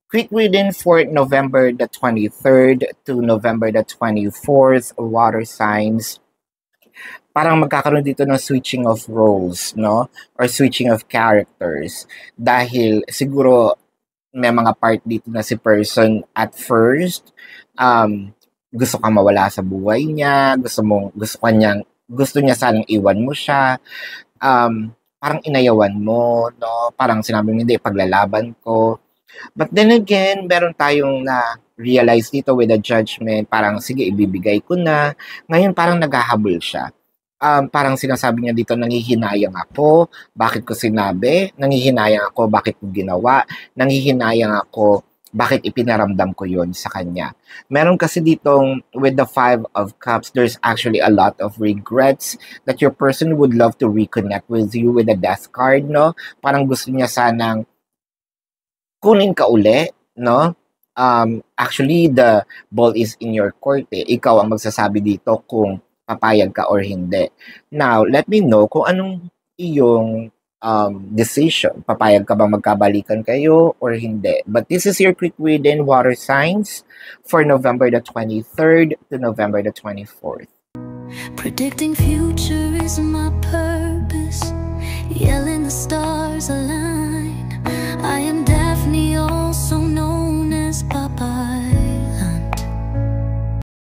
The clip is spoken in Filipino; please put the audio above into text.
Quick reading for November the 23rd to November the 24th, water signs. Parang magkakaroon dito ng switching of roles, no? Or switching of characters. Dahil siguro may mga part dito na si person at first, gusto kang mawala sa buhay niya, gusto niya sanang iwan mo siya, parang inayawan mo, no? Parang sinabi mo, hindi, paglalaban ko. But then again, meron tayong na-realize dito with the judgment, parang sige, ibibigay ko na. Ngayon parang naghahabol siya. Parang sinasabi niya dito, nangihinayang ako, bakit ko sinabi? Nangihinayang ako, bakit ko ginawa? Nangihinayang ako, bakit ipinaramdam ko yon sa kanya? Meron kasi ditong, with the Five of Cups, there's actually a lot of regrets that your person would love to reconnect with you with the Death card, no? Parang gusto niya sanang kunin ka uli, no? Actually, the ball is in your court eh. Ikaw ang magsasabi dito kung papayag ka or hindi. Now, let me know kung anong iyong decision. Papayag ka bang magkabalikan kayo or hindi. But this is your quick reading, water signs, for November the 23rd to November the 24th. Predicting future is my purpose. Yelling the stars align.